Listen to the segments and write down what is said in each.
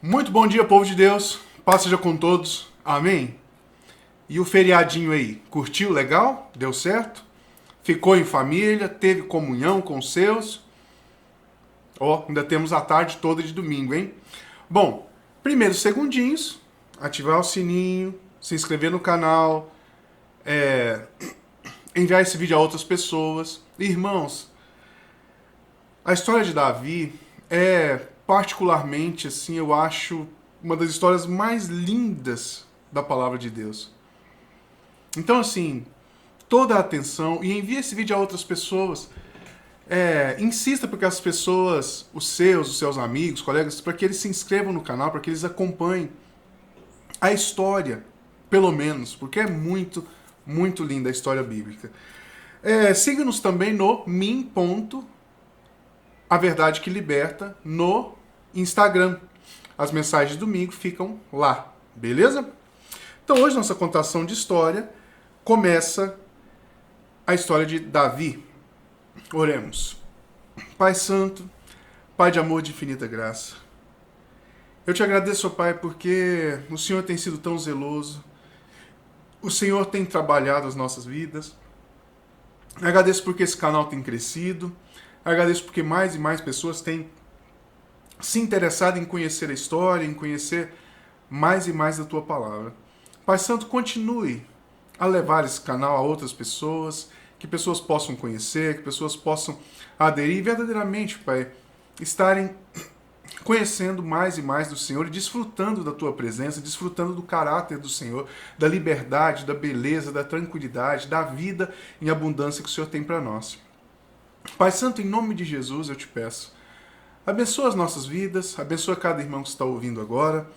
Muito bom dia, povo de Deus. Paz seja com todos. Amém? E o feriadinho aí? Curtiu? Legal? Deu certo? Ficou em família? Teve comunhão com os seus? Ainda temos a tarde toda de domingo, hein? Bom, primeiros segundinhos, ativar o sininho, se inscrever no canal, enviar esse vídeo a outras pessoas. Irmãos, a história de Davi é particularmente, assim, eu acho uma das histórias mais lindas da palavra de Deus. Então, assim, toda a atenção e envie esse vídeo a outras pessoas. Insista para que as pessoas, os seus amigos, colegas, para que eles se inscrevam no canal, para que eles acompanhem a história, pelo menos, porque é muito, muito linda a história bíblica. Siga-nos também no A Verdade que Liberta no Instagram. As mensagens de domingo ficam lá, beleza? Então hoje nossa contação de história começa a história de Davi. Oremos. Pai Santo, Pai de amor de infinita graça, eu te agradeço, Pai, porque o Senhor tem sido tão zeloso, o Senhor tem trabalhado as nossas vidas. Agradeço porque esse canal tem crescido, agradeço porque mais e mais pessoas têm se interessado em conhecer a história, em conhecer mais e mais da Tua Palavra. Pai Santo, continue a levar esse canal a outras pessoas, que pessoas possam conhecer, que pessoas possam aderir e verdadeiramente, Pai, estarem conhecendo mais e mais do Senhor e desfrutando da Tua presença, desfrutando do caráter do Senhor, da liberdade, da beleza, da tranquilidade, da vida em abundância que o Senhor tem para nós. Pai Santo, em nome de Jesus eu te peço, abençoa as nossas vidas, abençoa cada irmão que está ouvindo agora,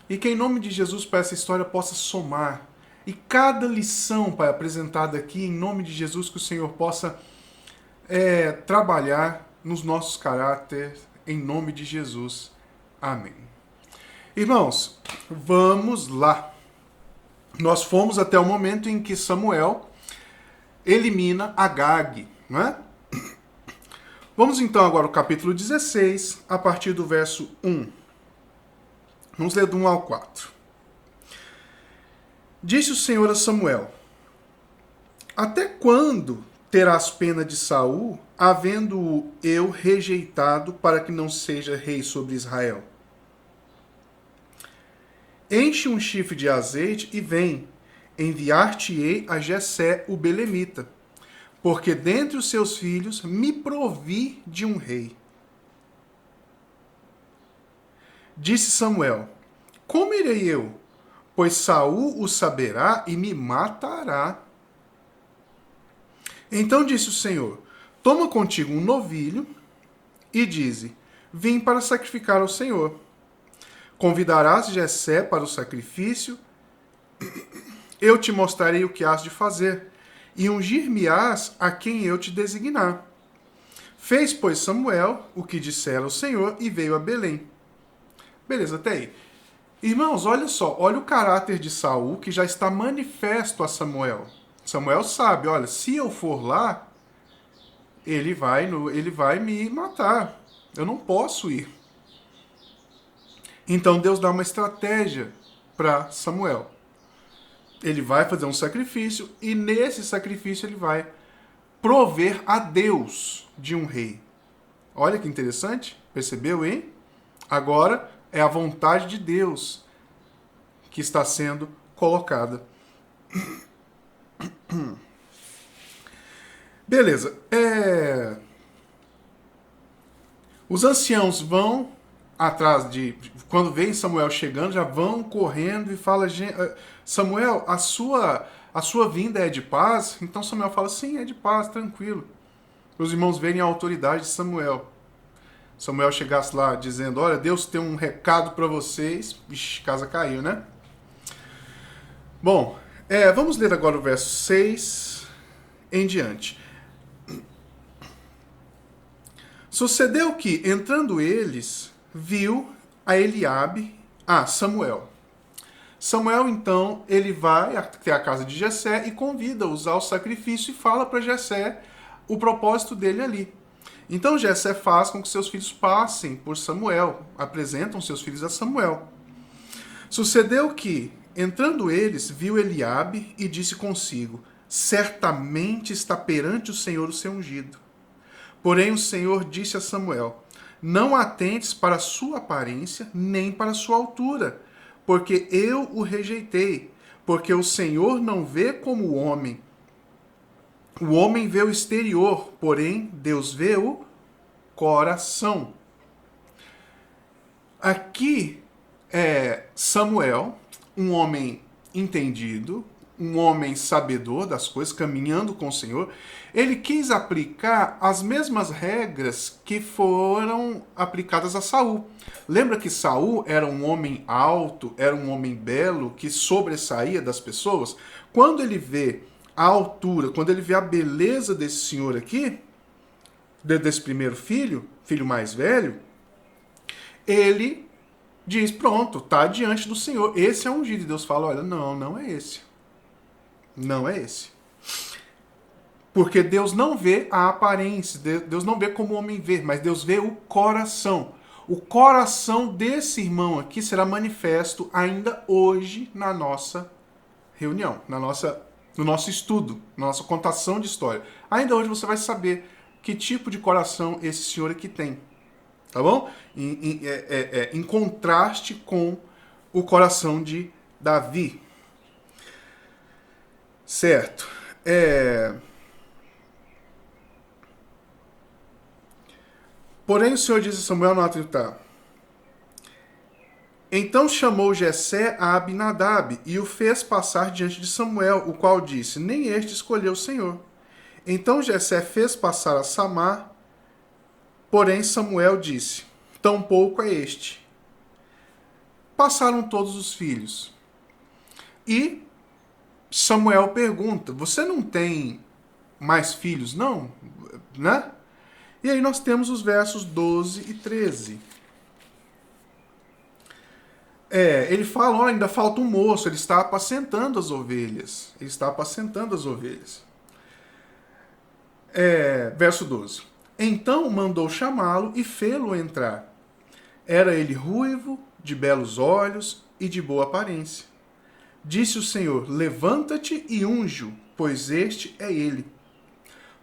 e que em nome de Jesus, Pai, essa história possa somar. E cada lição, Pai, apresentada aqui, em nome de Jesus, que o Senhor possa trabalhar nos nossos caráteres, em nome de Jesus. Amém. Irmãos, vamos lá. Nós fomos até o momento em que Samuel elimina Agag, não é? Vamos então agora ao capítulo 16, a partir do verso 1. Vamos ler do 1 ao 4. Disse o Senhor a Samuel: até quando terás pena de Saul, havendo-o eu rejeitado para que não seja rei sobre Israel? Enche um chifre de azeite e vem, enviar-te-ei a Jessé o belemita, porque dentre os seus filhos me provi de um rei. Disse Samuel: como irei eu? Pois Saul o saberá e me matará. Então disse o Senhor: toma contigo um novilho e dize: vim para sacrificar ao Senhor. Convidarás Jessé para o sacrifício, eu te mostrarei o que has de fazer, e ungir-me-ás a quem eu te designar. Fez, pois, Samuel o que dissera o Senhor e veio a Belém. Beleza, até aí. Irmãos, olha só, olha o caráter de Saul que já está manifesto a Samuel. Samuel sabe, olha, se eu for lá, ele vai me matar. Eu não posso ir. Então Deus dá uma estratégia para Samuel. Ele vai fazer um sacrifício e nesse sacrifício ele vai prover a Deus de um rei. Olha que interessante, percebeu, hein? Agora é a vontade de Deus que está sendo colocada. Beleza. Os anciãos vão atrás de... Quando vem Samuel chegando, já vão correndo e falam: Samuel, a sua vinda é de paz? Então Samuel fala: sim, é de paz, tranquilo. Para os irmãos verem a autoridade de Samuel. Samuel chegasse lá dizendo: olha, Deus tem um recado para vocês. Ixi, casa caiu, né? Bom, vamos ler agora o verso 6 em diante. Sucedeu que, entrando eles, viu a Eliabe, Samuel. Samuel, então, ele vai até a casa de Jessé e convida-os ao sacrifício e fala para Jessé o propósito dele ali. Então Jessé faz com que seus filhos passem por Samuel, apresentam seus filhos a Samuel. Sucedeu que, entrando eles, viu Eliabe e disse consigo: certamente está perante o Senhor o seu ungido. Porém o Senhor disse a Samuel: não atentes para a sua aparência, nem para a sua altura, porque eu o rejeitei, porque o Senhor não vê como o homem. O homem vê o exterior, porém Deus vê o coração. Aqui é Samuel, um homem entendido, um homem sabedor das coisas, caminhando com o Senhor. Ele quis aplicar as mesmas regras que foram aplicadas a Saul. Lembra que Saul era um homem alto, era um homem belo, que sobressaía das pessoas? Quando ele vê a altura, quando ele vê a beleza desse senhor aqui, desse primeiro filho, filho mais velho, ele diz, pronto, está diante do Senhor. Esse é um ungido. E Deus fala, olha, não, não é esse. Não é esse. Porque Deus não vê a aparência, Deus não vê como o homem vê, mas Deus vê o coração. O coração desse irmão aqui será manifesto ainda hoje na nossa reunião, no nosso estudo, na nossa contação de história. Ainda hoje você vai saber que tipo de coração esse senhor aqui tem. Tá bom? Em contraste com o coração de Davi. Certo. Porém o Senhor disse a Samuel no altar: então chamou Jessé a Abinadab e o fez passar diante de Samuel, o qual disse: nem este escolheu o Senhor. Então Jessé fez passar a Samar, porém Samuel disse: tampouco é este. Passaram todos os filhos. E Samuel pergunta: você não tem mais filhos, não? Né? E aí nós temos os versos 12 e 13. Ele fala, olha, ainda falta um moço, ele está apacentando as ovelhas. Ele está apacentando as ovelhas. Verso 12. Então mandou chamá-lo e fê-lo entrar. Era ele ruivo, de belos olhos e de boa aparência. Disse o Senhor: levanta-te e unge-o, pois este é ele.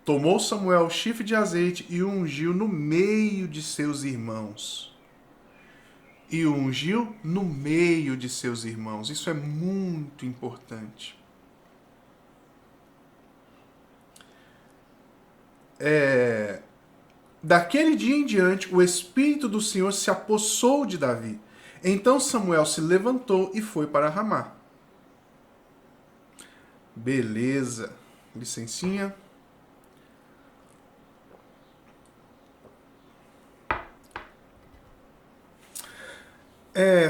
Tomou Samuel o chifre de azeite e o ungiu no meio de seus irmãos. E o ungiu no meio de seus irmãos. Isso é muito importante. Daquele dia em diante, o Espírito do Senhor se apossou de Davi. Então Samuel se levantou e foi para Ramá. Beleza. Licencinha.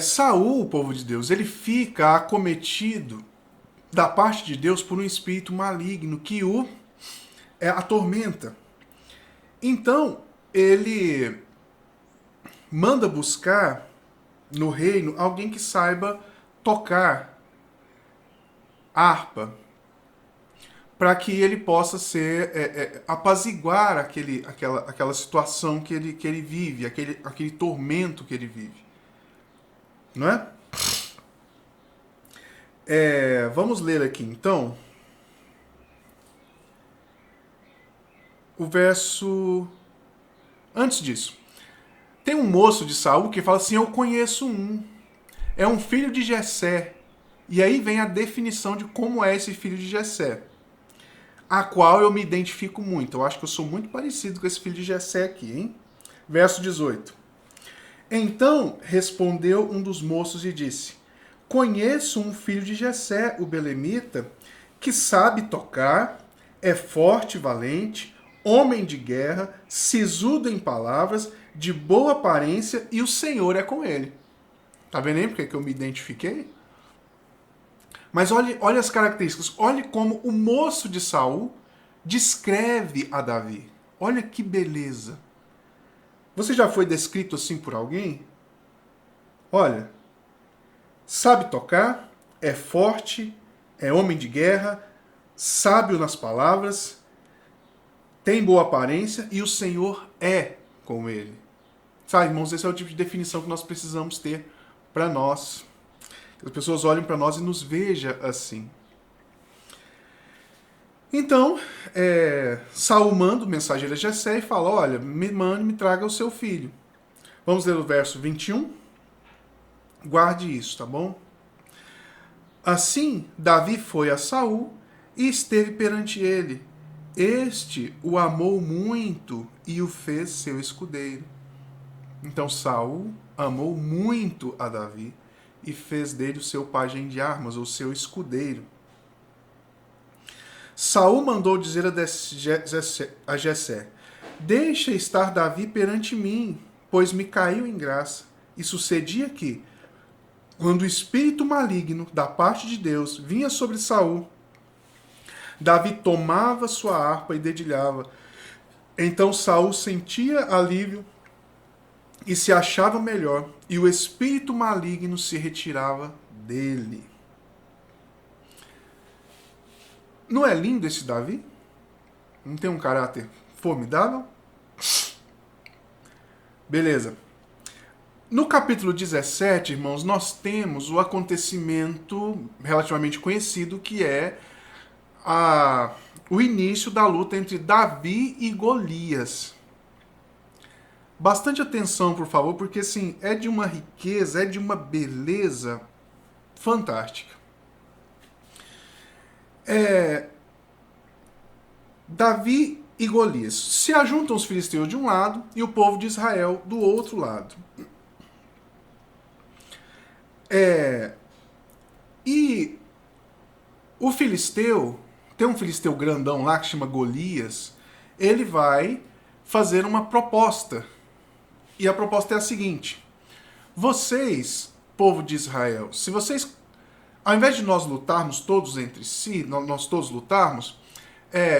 Saul, o povo de Deus, ele fica acometido da parte de Deus por um espírito maligno que o atormenta. Então, ele manda buscar no reino alguém que saiba tocar harpa, para que ele possa apaziguar aquela situação que ele vive, aquele tormento que ele vive. Não é? Vamos ler aqui então o verso. Antes disso, tem um moço de Saul que fala assim: eu conheço um, é um filho de Jessé. E aí vem a definição de como é esse filho de Jessé, a qual eu me identifico muito. Eu acho que eu sou muito parecido com esse filho de Jessé aqui, hein? Verso 18. Então respondeu um dos moços e disse: conheço um filho de Jessé, o belemita, que sabe tocar, é forte e valente, homem de guerra, sisudo em palavras, de boa aparência, e o Senhor é com ele. Tá vendo aí porque que eu me identifiquei? Mas olhe as características. Olhe como o moço de Saul descreve a Davi. Olha que beleza. Você já foi descrito assim por alguém? Olha, sabe tocar, é forte, é homem de guerra, sábio nas palavras, tem boa aparência e o Senhor é com ele. Sabe, irmãos, esse é o tipo de definição que nós precisamos ter para nós. Que as pessoas olhem para nós e nos vejam assim. Então, Saul manda o mensageiro a Jessé e fala, olha, me mande, me traga o seu filho. Vamos ler o verso 21? Guarde isso, tá bom? Assim, Davi foi a Saul e esteve perante ele. Este o amou muito e o fez seu escudeiro. Então Saul amou muito a Davi e fez dele o seu pajem de armas, ou seu escudeiro. Saul mandou dizer a Jessé, deixa estar Davi perante mim, pois me caiu em graça. E sucedia que, quando o espírito maligno da parte de Deus vinha sobre Saul, Davi tomava sua harpa e dedilhava. Então Saul sentia alívio e se achava melhor, e o espírito maligno se retirava dele. Não é lindo esse Davi? Não tem um caráter formidável? Beleza. No capítulo 17, irmãos, nós temos o acontecimento relativamente conhecido, que é o início da luta entre Davi e Golias. Bastante atenção, por favor, porque assim, é de uma riqueza, é de uma beleza fantástica. Davi e Golias. Se ajuntam os filisteus de um lado e o povo de Israel do outro lado. E o filisteu, tem um filisteu grandão lá que chama Golias, ele vai fazer uma proposta. E a proposta é a seguinte: vocês, povo de Israel, se vocês, ao invés de nós lutarmos todos entre si, nós todos lutarmos,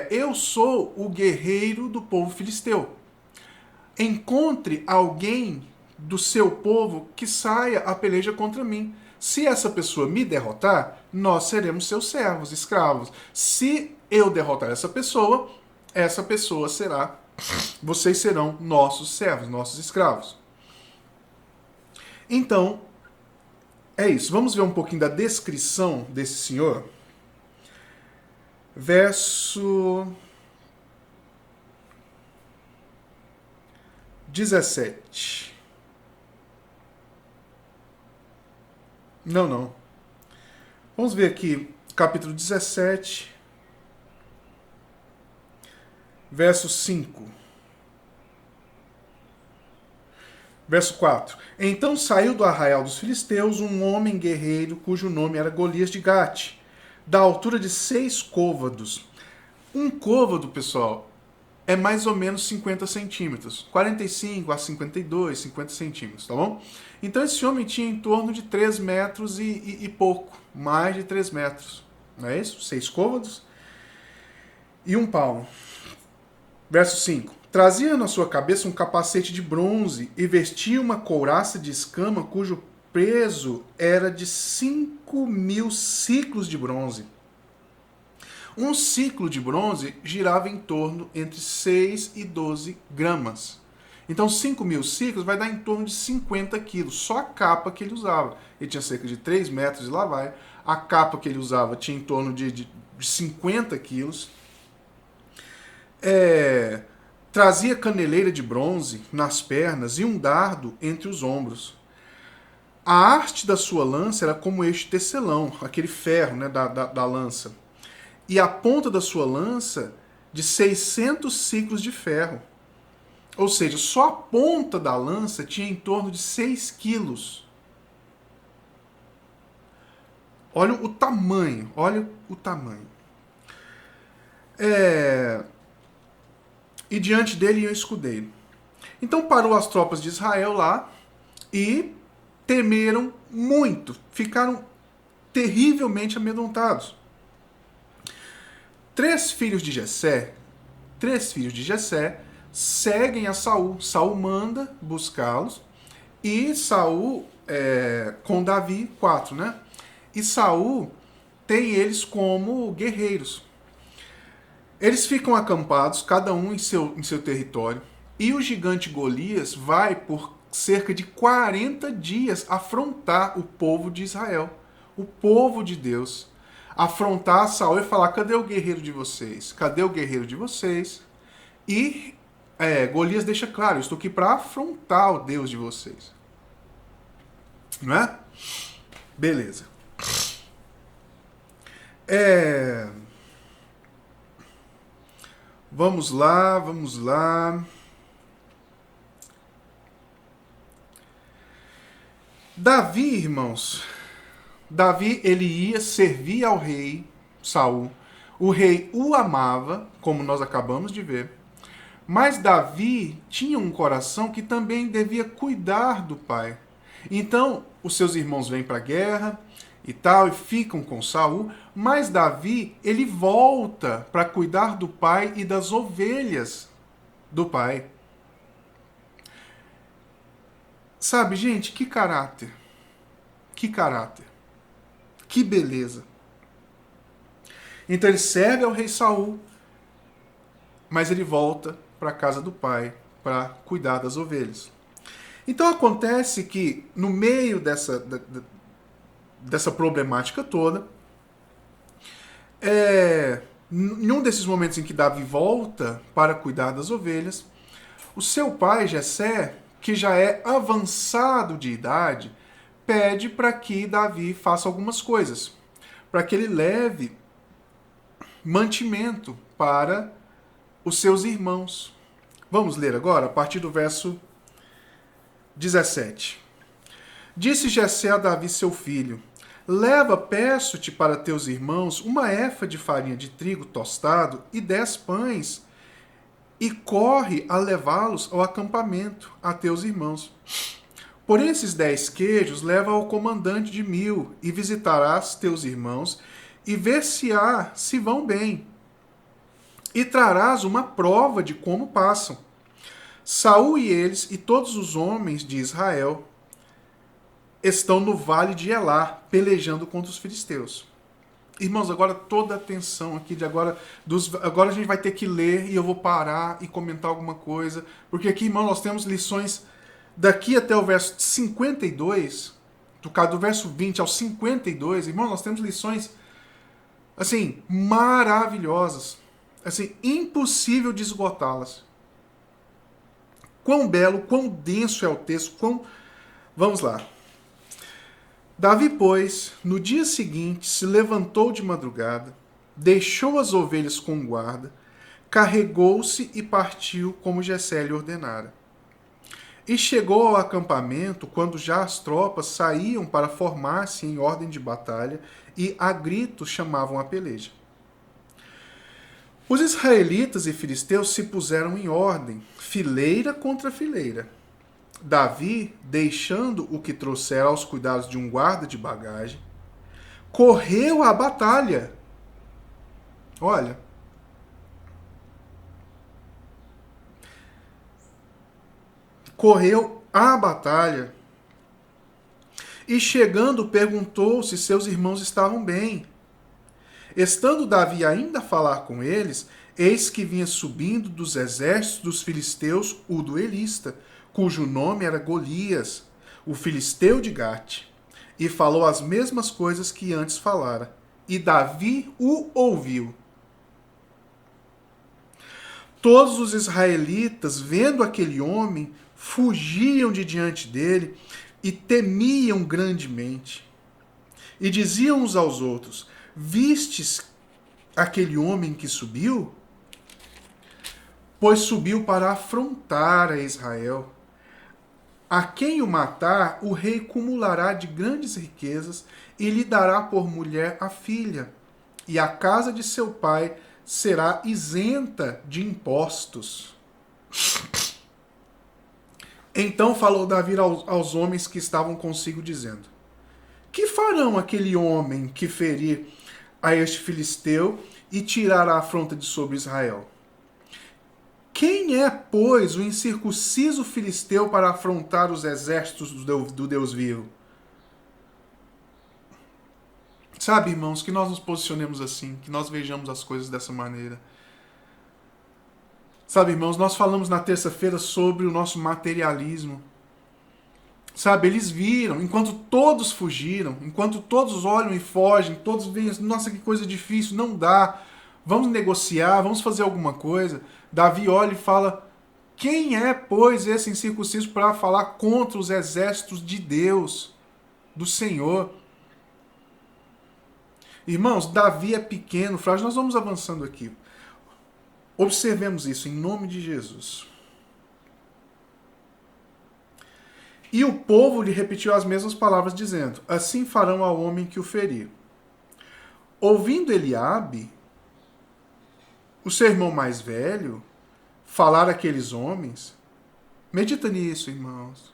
eu sou o guerreiro do povo filisteu. Encontre alguém do seu povo que saia a peleja contra mim. Se essa pessoa me derrotar, nós seremos seus servos, escravos. Se eu derrotar essa pessoa será, vocês serão nossos servos, nossos escravos. Então, é isso. Vamos ver um pouquinho da descrição desse senhor. Verso 17. Não. Vamos ver aqui, capítulo 17, verso 5. Verso 4. Então saiu do arraial dos filisteus um homem guerreiro cujo nome era Golias de Gate, da altura de 6 côvados. Um côvado, pessoal, é mais ou menos 50 centímetros. 45 a 52, 50 centímetros, tá bom? Então esse homem tinha em torno de 3 metros e pouco. Mais de 3 metros. Não é isso? 6 côvados e 1 palmo. Verso 5. Trazia na sua cabeça um capacete de bronze e vestia uma couraça de escama cujo peso era de 5.000 ciclos de bronze. Um ciclo de bronze girava em torno entre 6 e 12 gramas. Então 5.000 ciclos vai dar em torno de 50 quilos. Só a capa que ele usava. Ele tinha cerca de 3 metros e lá vai. A capa que ele usava tinha em torno de 50 quilos. Trazia caneleira de bronze nas pernas e um dardo entre os ombros. A haste da sua lança era como este tecelão, aquele ferro, né, da lança. E a ponta da sua lança de 600 ciclos de ferro. Ou seja, só a ponta da lança tinha em torno de 6 quilos. Olha o tamanho, E diante dele ia o escudeiro. Então parou as tropas de Israel lá e temeram muito, ficaram terrivelmente amedrontados. 3 filhos de Jessé seguem a Saul. Saul manda buscá-los e Saul, com Davi, 4, né? E Saul tem eles como guerreiros. Eles ficam acampados, cada um em seu território, e o gigante Golias vai por cerca de 40 dias afrontar o povo de Israel, o povo de Deus. Afrontar Saul e falar: cadê o guerreiro de vocês? Cadê o guerreiro de vocês? E Golias deixa claro: eu estou aqui para afrontar o Deus de vocês. Não é? Beleza. Vamos lá, vamos lá. Davi, irmãos, Davi, ele ia servir ao rei Saul. O rei o amava, como nós acabamos de ver. Mas Davi tinha um coração que também devia cuidar do pai. Então, os seus irmãos vêm para a guerra e tal, e ficam com Saul, mas Davi, ele volta para cuidar do pai e das ovelhas do pai. Sabe, gente, que caráter. Que caráter. Que beleza. Então ele serve ao rei Saul, mas ele volta para a casa do pai para cuidar das ovelhas. Então acontece que no meio dessa problemática toda, em um desses momentos em que Davi volta para cuidar das ovelhas, o seu pai Jessé, que já é avançado de idade, pede para que Davi faça algumas coisas, para que ele leve mantimento para os seus irmãos. Vamos ler agora a partir do verso 17. Disse Jessé a Davi seu filho: leva, peço-te, para teus irmãos uma efa de farinha de trigo tostado e 10 pães, e corre a levá-los ao acampamento, a teus irmãos. Por esses 10 queijos leva ao comandante de 1000, e visitarás teus irmãos, e ver-se-á se vão bem. E trarás uma prova de como passam. Saul e eles e todos os homens de Israel estão no vale de Elá, pelejando contra os filisteus. Irmãos, agora toda a atenção aqui de agora a gente vai ter que ler e eu vou parar e comentar alguma coisa, porque aqui, irmão, nós temos lições daqui até o verso 52, do verso 20 ao 52, irmão, nós temos lições assim maravilhosas, assim impossível de esgotá-las. Quão belo, quão denso é o texto, Vamos lá. Davi, pois, no dia seguinte, se levantou de madrugada, deixou as ovelhas com guarda, carregou-se e partiu como Jessé lhe ordenara. E chegou ao acampamento quando já as tropas saíam para formar-se em ordem de batalha e a gritos chamavam a peleja. Os israelitas e filisteus se puseram em ordem, fileira contra fileira. Davi, deixando o que trouxera aos cuidados de um guarda de bagagem, correu à batalha. Olha. Correu à batalha. E chegando, perguntou se seus irmãos estavam bem. Estando Davi ainda a falar com eles, eis que vinha subindo dos exércitos dos filisteus o duelista, cujo nome era Golias, o filisteu de Gate, e falou as mesmas coisas que antes falara. E Davi o ouviu. Todos os israelitas, vendo aquele homem, fugiam de diante dele e temiam grandemente. E diziam uns aos outros: vistes aquele homem que subiu? Pois subiu para afrontar a Israel. A quem o matar, o rei cumulará de grandes riquezas e lhe dará por mulher a filha, e a casa de seu pai será isenta de impostos. Então falou Davi aos homens que estavam consigo, dizendo: que farão aquele homem que ferir a este filisteu e tirar a afronta de sobre Israel? Quem é, pois, o incircunciso filisteu para afrontar os exércitos do Deus vivo? Sabe, irmãos, que nós nos posicionemos assim, que nós vejamos as coisas dessa maneira. Sabe, irmãos, nós falamos na terça-feira sobre o nosso materialismo. Sabe, eles viram, enquanto todos fugiram, enquanto todos olham e fogem, todos veem, nossa, que coisa difícil, não dá, vamos negociar, vamos fazer alguma coisa. Davi olha e fala, quem é, pois, esse incircunciso para falar contra os exércitos de Deus, do Senhor? Irmãos, Davi é pequeno, frágil, nós vamos avançando aqui. Observemos isso em nome de Jesus. E o povo lhe repetiu as mesmas palavras, dizendo, assim farão ao homem que o ferir. Ouvindo Eliabe, o seu irmão mais velho, falar àqueles homens, medita nisso, irmãos.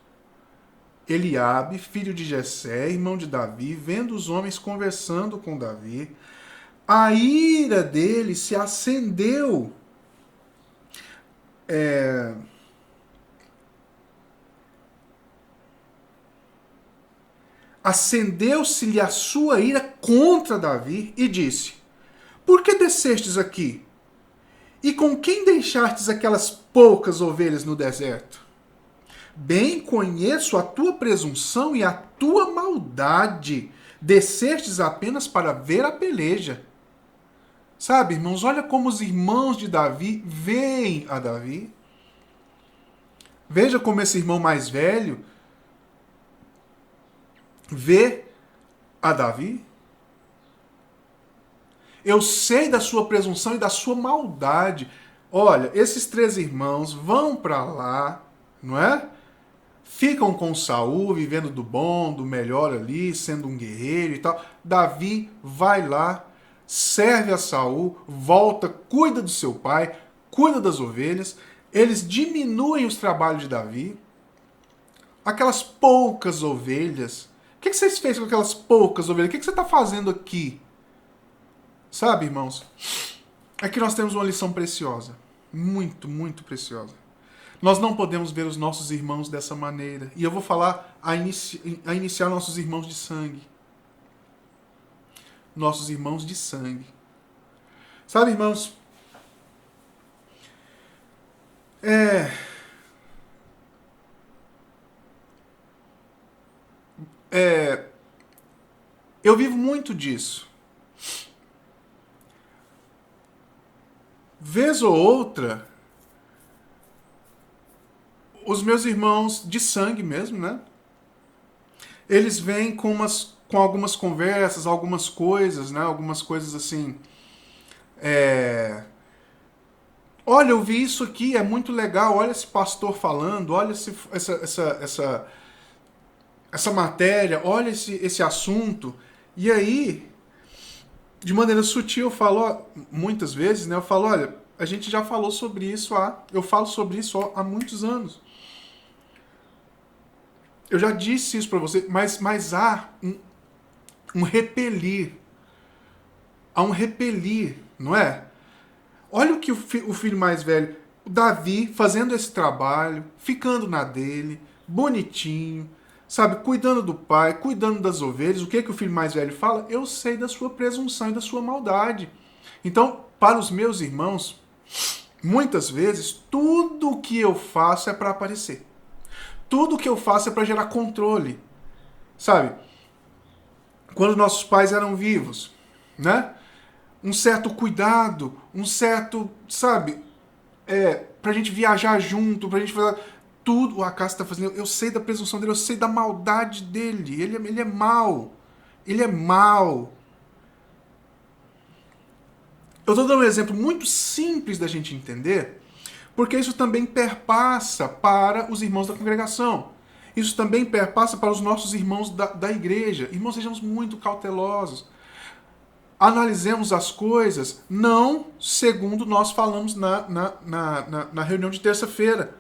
Eliabe, filho de Jessé, irmão de Davi, vendo os homens conversando com Davi, a ira dele se acendeu. Acendeu-se-lhe a sua ira contra Davi e disse, por que descestes aqui? E com quem deixastes aquelas poucas ovelhas no deserto? Bem conheço a tua presunção e a tua maldade. Descestes apenas para ver a peleja. Sabe, irmãos, olha como os irmãos de Davi veem a Davi. Veja como esse irmão mais velho vê a Davi. Eu sei da sua presunção e da sua maldade. Olha, esses 3 irmãos vão para lá, não é? Ficam com Saul, vivendo do bom, do melhor ali, sendo um guerreiro e tal. Davi vai lá, serve a Saul, volta, cuida do seu pai, cuida das ovelhas. Eles diminuem os trabalhos de Davi. Aquelas poucas ovelhas. O que vocês fez com aquelas poucas ovelhas? O que você está fazendo aqui? Sabe, irmãos? Aqui nós temos uma lição preciosa. Muito, muito preciosa. Nós não podemos ver os nossos irmãos dessa maneira. E eu vou falar a iniciar nossos irmãos de sangue. Nossos irmãos de sangue. Sabe, irmãos? Eu vivo muito disso. Vez ou outra, os meus irmãos de sangue mesmo, né? Eles vêm com algumas conversas, algumas coisas, né? Algumas coisas assim. Olha, eu vi isso aqui, é muito legal. Olha esse pastor falando, olha essa matéria, olha esse assunto. E aí, de maneira sutil, eu falo, muitas vezes, né? Eu falo, olha, a gente já falou sobre isso eu falo sobre isso há muitos anos. Eu já disse isso para você, mas há um repelir. Há um repelir, não é? Olha o que o filho mais velho, o Davi, fazendo esse trabalho, ficando na dele, bonitinho, sabe, cuidando do pai, cuidando das ovelhas. O que o filho mais velho fala? Eu sei da sua presunção e da sua maldade. Então, para os meus irmãos, muitas vezes, tudo o que eu faço é para aparecer. Tudo o que eu faço é para gerar controle. Sabe? Quando nossos pais eram vivos, né? Um certo cuidado, um certo, sabe? Pra gente viajar junto, pra gente fazer tudo. O Acácio tá fazendo. Eu sei da presunção dele, eu sei da maldade dele. Ele é mau. Ele é mau. Eu tô dando um exemplo muito simples da gente entender, porque isso também perpassa para os irmãos da congregação. Isso também perpassa para os nossos irmãos da igreja. Irmãos, sejamos muito cautelosos. Analisemos as coisas não segundo nós falamos na reunião de terça-feira,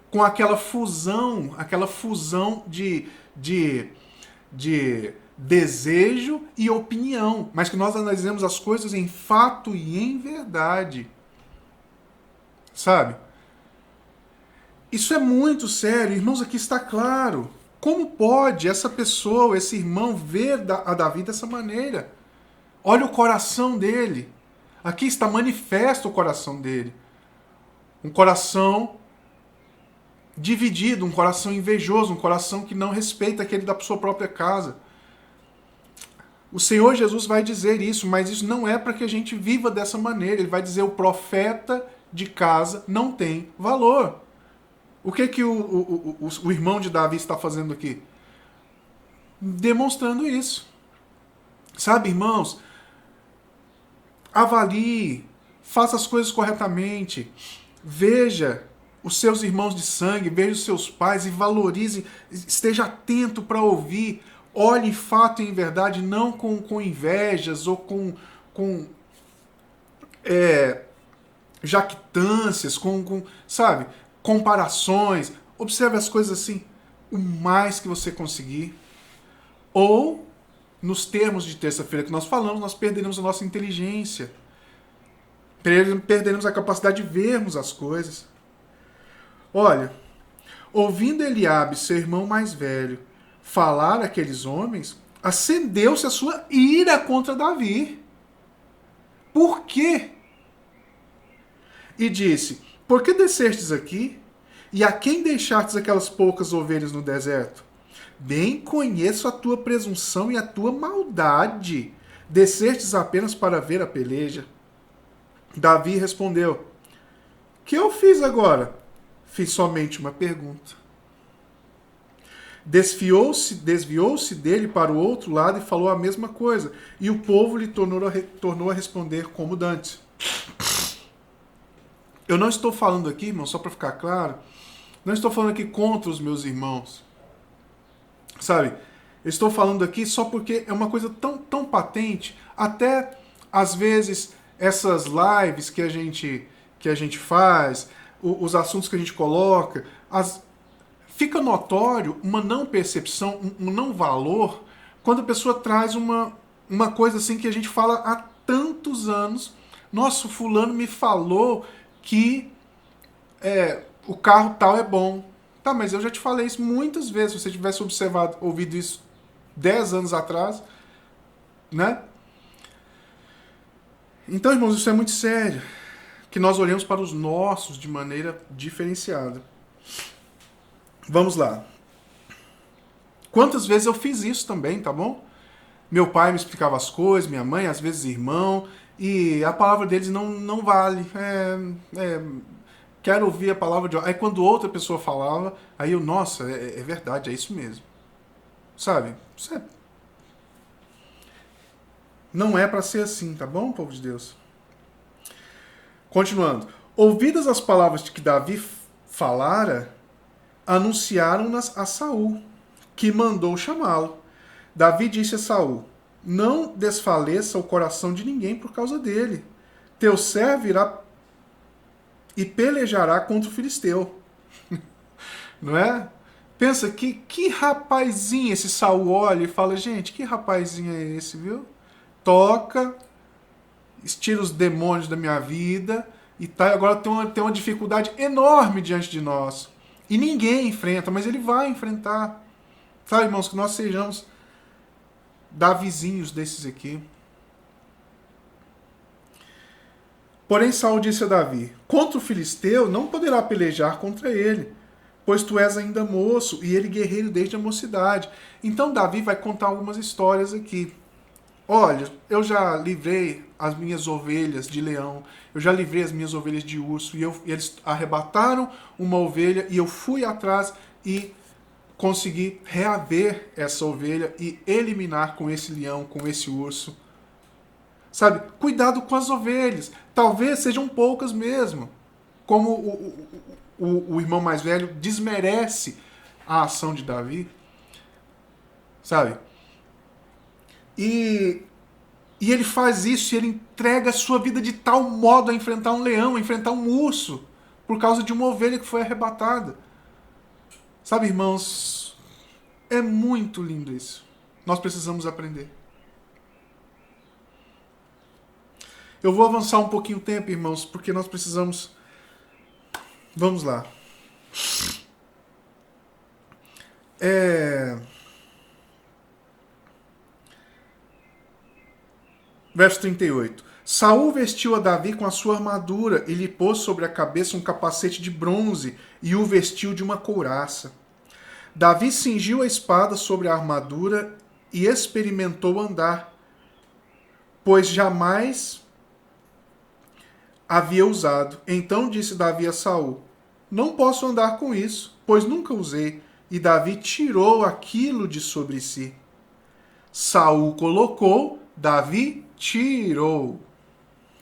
com aquela fusão de desejo e opinião, mas que nós analisemos as coisas em fato e em verdade. Sabe? Isso é muito sério, irmãos, aqui está claro. Como pode essa pessoa, esse irmão, ver a Davi dessa maneira? Olha o coração dele. Aqui está manifesto o coração dele. Um coração dividido, um coração invejoso, um coração que não respeita aquele da sua própria casa. O Senhor Jesus vai dizer isso, mas isso não é para que a gente viva dessa maneira. Ele vai dizer: o profeta de casa não tem valor. O que o irmão de Davi está fazendo aqui? Demonstrando isso. Sabe, irmãos, avalie, faça as coisas corretamente, veja os seus irmãos de sangue, veja os seus pais e valorize, esteja atento para ouvir, olhe em fato e em verdade, não com invejas ou com jactâncias, sabe, comparações. Observe as coisas assim, o mais que você conseguir. Ou, nos termos de terça-feira que nós falamos, nós perderemos a nossa inteligência. Perderemos a capacidade de vermos as coisas. Olha, ouvindo Eliabe, seu irmão mais velho, falar àqueles homens, acendeu-se a sua ira contra Davi. Por quê? E disse: por que descestes aqui? E a quem deixastes aquelas poucas ovelhas no deserto? Bem conheço a tua presunção e a tua maldade. Descestes apenas para ver a peleja. Davi respondeu: que eu fiz agora? Fiz somente uma pergunta. Desviou-se dele para o outro lado e falou a mesma coisa. E o povo lhe tornou a responder como dantes. Eu não estou falando aqui, irmão, só para ficar claro, não estou falando aqui contra os meus irmãos. Sabe? Eu estou falando aqui só porque é uma coisa tão patente, até às vezes essas lives que a gente faz, os assuntos que a gente coloca, fica notório uma não percepção, um não valor, quando a pessoa traz uma coisa assim que a gente fala há tantos anos. Nossa, fulano me falou que o carro tal é bom. Tá, mas eu já te falei isso muitas vezes. Se você tivesse ouvido isso 10 anos atrás, né? Então, irmãos, isso é muito sério. Que nós olhemos para os nossos de maneira diferenciada. Vamos lá. Quantas vezes eu fiz isso também, tá bom? Meu pai me explicava as coisas, minha mãe, às vezes irmão, e a palavra deles não vale. Quero ouvir a palavra de... Aí quando outra pessoa falava, aí eu, nossa, é verdade, é isso mesmo. Sabe? Não é para ser assim, tá bom, povo de Deus? Continuando. Ouvidas as palavras que Davi falara, anunciaram-nas a Saul, que mandou chamá-lo. Davi disse a Saul: não desfaleça o coração de ninguém por causa dele. Teu servo irá e pelejará contra o filisteu. Não é? Pensa que rapazinho esse Saul olha e fala: gente, que rapazinho é esse, viu? Toca, estira os demônios da minha vida e tá, agora tem uma dificuldade enorme diante de nós. E ninguém enfrenta, mas ele vai enfrentar. Sabe, irmãos, que nós sejamos Davizinhos desses aqui. Porém, Saul disse a Davi: contra o filisteu não poderá pelejar contra ele, pois tu és ainda moço e ele guerreiro desde a mocidade. Então Davi vai contar algumas histórias aqui. Olha, eu já livrei as minhas ovelhas de leão, eu já livrei as minhas ovelhas de urso, e eles arrebataram uma ovelha e eu fui atrás e consegui reaver essa ovelha e eliminar com esse leão, com esse urso. Sabe? Cuidado com as ovelhas. Talvez sejam poucas mesmo. Como o irmão mais velho desmerece a ação de Davi. Sabe? E ele faz isso, e ele entrega a sua vida de tal modo a enfrentar um leão, a enfrentar um urso, por causa de uma ovelha que foi arrebatada. Sabe, irmãos, é muito lindo isso. Nós precisamos aprender. Eu vou avançar um pouquinho o tempo, irmãos, porque nós precisamos... Vamos lá. Verso 38. Saul vestiu a Davi com a sua armadura e lhe pôs sobre a cabeça um capacete de bronze e o vestiu de uma couraça. Davi cingiu a espada sobre a armadura e experimentou andar, pois jamais havia usado. Então disse Davi a Saul: Não posso andar com isso, pois nunca usei. E Davi tirou aquilo de sobre si. Saul colocou, Davi tirou.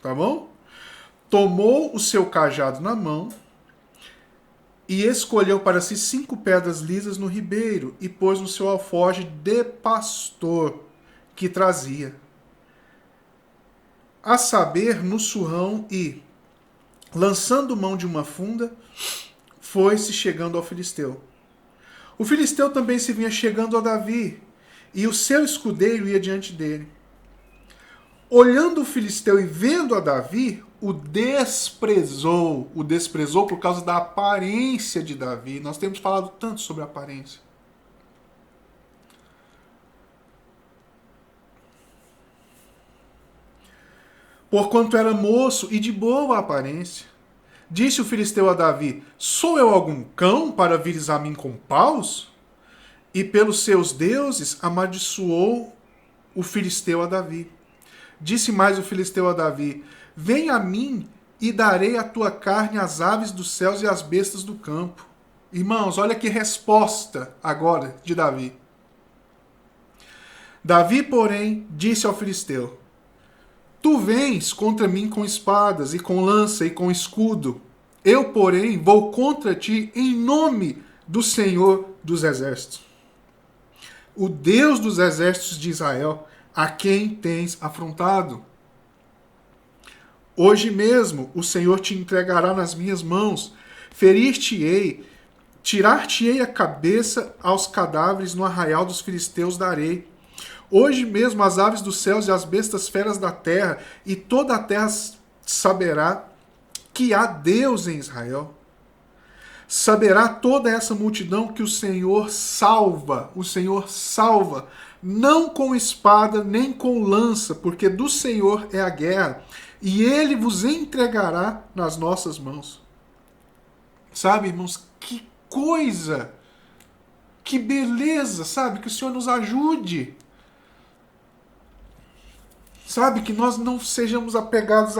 Tá bom? Tomou o seu cajado na mão e escolheu para si 5 pedras lisas no ribeiro e pôs no seu alforje de pastor que trazia. A saber, no surrão e, lançando mão de uma funda, foi-se chegando ao filisteu. O filisteu também se vinha chegando a Davi, e o seu escudeiro ia diante dele. Olhando o filisteu e vendo a Davi, o desprezou. O desprezou por causa da aparência de Davi. Nós temos falado tanto sobre a aparência. Porquanto era moço e de boa aparência. Disse o filisteu a Davi: Sou eu algum cão para vires a mim com paus? E pelos seus deuses amaldiçoou o filisteu a Davi. Disse mais o filisteu a Davi: Vem a mim e darei a tua carne às aves dos céus e às bestas do campo. Irmãos, olha que resposta agora de Davi. Davi, porém, disse ao filisteu: Tu vens contra mim com espadas e com lança e com escudo. Eu, porém, vou contra ti em nome do Senhor dos Exércitos, o Deus dos exércitos de Israel, a quem tens afrontado. Hoje mesmo o Senhor te entregará nas minhas mãos, ferir-te-ei, tirar-te-ei a cabeça aos cadáveres no arraial dos filisteus darei. Hoje mesmo as aves dos céus e as bestas feras da terra, e toda a terra saberá que há Deus em Israel. Saberá toda essa multidão que o Senhor salva, não com espada nem com lança, porque do Senhor é a guerra, e ele vos entregará nas nossas mãos. Sabe, irmãos, que coisa, que beleza, sabe, que o Senhor nos ajude. Sabe, que nós não sejamos apegados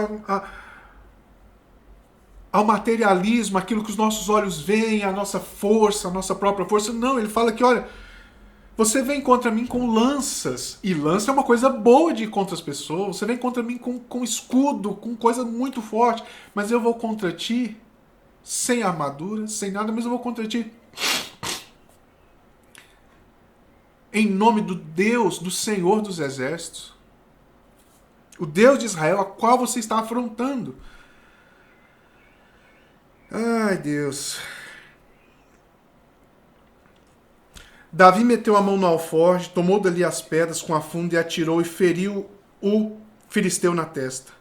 ao materialismo, aquilo que os nossos olhos veem, a nossa força, a nossa própria força. Não, ele fala que, olha, você vem contra mim com lanças, e lança é uma coisa boa de ir contra as pessoas, você vem contra mim com escudo, com coisa muito forte, mas eu vou contra ti sem armadura, sem nada, mas eu vou contra ti em nome do Deus, do Senhor dos Exércitos, o Deus de Israel, a qual você está afrontando. Ai, Deus. Davi meteu a mão no alforje, tomou dali as pedras com a funda e atirou e feriu o filisteu na testa.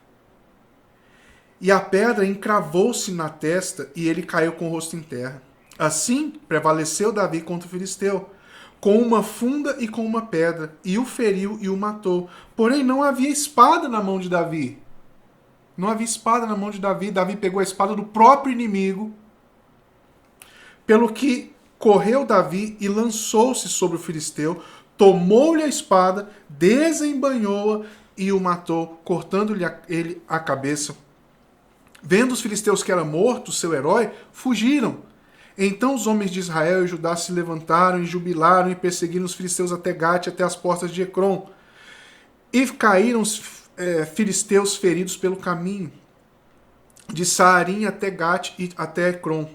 E a pedra encravou-se na testa e ele caiu com o rosto em terra. Assim prevaleceu Davi contra o filisteu, com uma funda e com uma pedra, e o feriu e o matou. Porém não havia espada na mão de Davi. Não havia espada na mão de Davi. Davi pegou a espada do próprio inimigo, pelo que correu Davi e lançou-se sobre o filisteu, tomou-lhe a espada, desembanhou-a e o matou, cortando-lhe ele a cabeça. Vendo os filisteus que era morto, seu herói, fugiram. Então os homens de Israel e Judá se levantaram e jubilaram e perseguiram os filisteus até Gate, até as portas de Ecrom. E caíram os filisteus feridos pelo caminho, de Saarim até Gate e até Ecrom.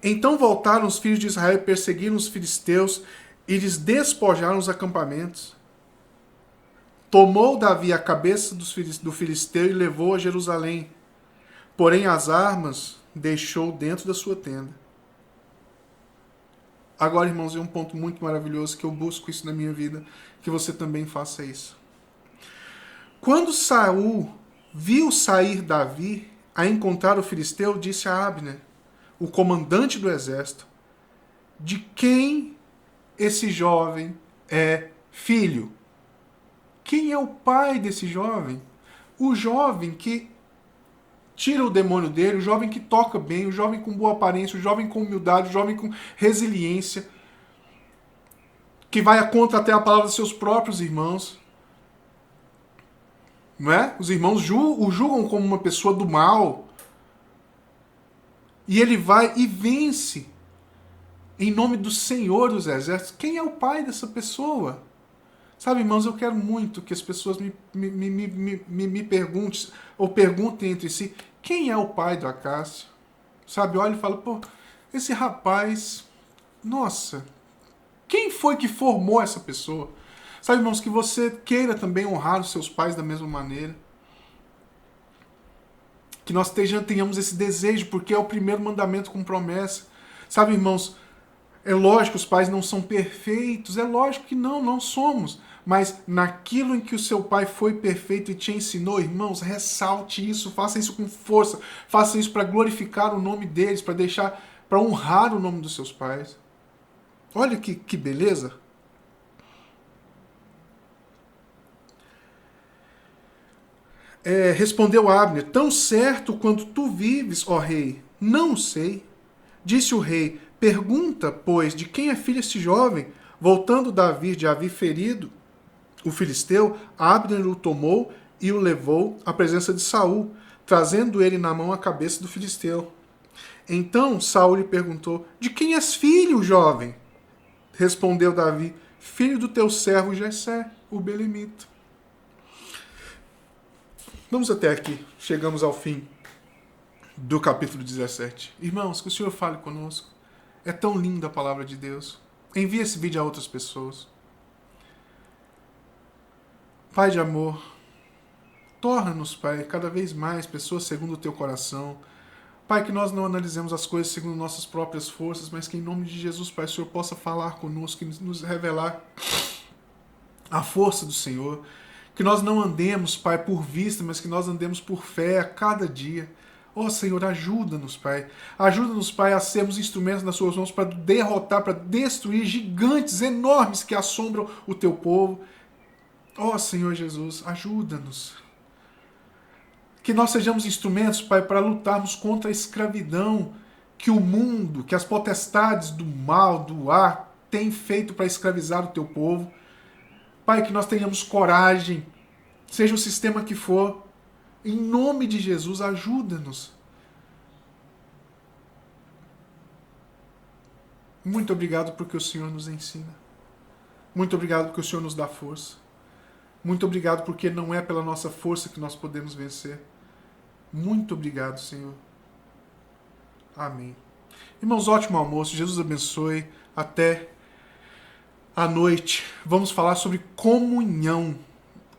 Então voltaram os filhos de Israel e perseguiram os filisteus e lhes despojaram os acampamentos. Tomou Davi a cabeça do filisteu e levou a Jerusalém. Porém as armas deixou dentro da sua tenda. Agora, irmãos, é um ponto muito maravilhoso que eu busco isso na minha vida, que você também faça isso. Quando Saul viu sair Davi a encontrar o filisteu, disse a Abner, o comandante do exército: de quem esse jovem é filho? Quem é o pai desse jovem? o jovem que tira o demônio dele, o jovem que toca bem, o jovem com boa aparência, o jovem com humildade, o jovem com resiliência, que vai contra até a palavra dos seus próprios irmãos. Não é? Os irmãos o julgam como uma pessoa do mal. E ele vai e vence em nome do Senhor dos Exércitos. Quem é o pai dessa pessoa? Sabe, irmãos, eu quero muito que as pessoas me perguntem, ou perguntem entre si, quem é o pai do Acácio? Sabe, olha e fala, pô, esse rapaz, nossa, quem foi que formou essa pessoa? Sabe, irmãos, que você queira também honrar os seus pais da mesma maneira. Que nós tenhamos esse desejo, porque é o primeiro mandamento com promessa. Sabe, irmãos, é lógico que os pais não são perfeitos, é lógico que não somos. Mas naquilo em que o seu pai foi perfeito e te ensinou, irmãos, ressalte isso, faça isso com força, faça isso para glorificar o nome deles, para honrar o nome dos seus pais. Olha que beleza. Respondeu Abner, tão certo quanto tu vives, ó rei, não sei. Disse o rei, pergunta, pois, de quem é filho este jovem? Voltando Davi de haver ferido o filisteu, Abner o tomou e o levou à presença de Saul, trazendo ele na mão a cabeça do filisteu. Então Saul lhe perguntou, de quem és filho, jovem? Respondeu Davi, filho do teu servo Jessé, o belemita. Vamos até aqui, chegamos ao fim do capítulo 17. Irmãos, que o Senhor fale conosco. É tão linda a palavra de Deus. Envie esse vídeo a outras pessoas. Pai de amor, torna-nos, Pai, cada vez mais pessoas segundo o teu coração. Pai, que nós não analisemos as coisas segundo nossas próprias forças, mas que em nome de Jesus, Pai, o Senhor possa falar conosco, que nos revelar a força do Senhor. Que nós não andemos, Pai, por vista, mas que nós andemos por fé a cada dia. Ó Senhor, ajuda-nos, Pai. Ajuda-nos, Pai, a sermos instrumentos nas suas mãos para derrotar, para destruir gigantes enormes que assombram o teu povo. Ó Senhor Jesus, ajuda-nos. Que nós sejamos instrumentos, Pai, para lutarmos contra a escravidão que o mundo, que as potestades do mal, do ar, têm feito para escravizar o teu povo. Pai, que nós tenhamos coragem, seja o sistema que for, em nome de Jesus, ajuda-nos. Muito obrigado porque o Senhor nos ensina. Muito obrigado porque o Senhor nos dá força. Muito obrigado porque não é pela nossa força que nós podemos vencer. Muito obrigado, Senhor. Amém. Irmãos, ótimo almoço. Jesus abençoe. Até à noite. Vamos falar sobre comunhão.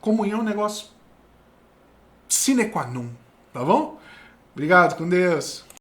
Comunhão é um negócio sine qua non. Tá bom? Obrigado, com Deus.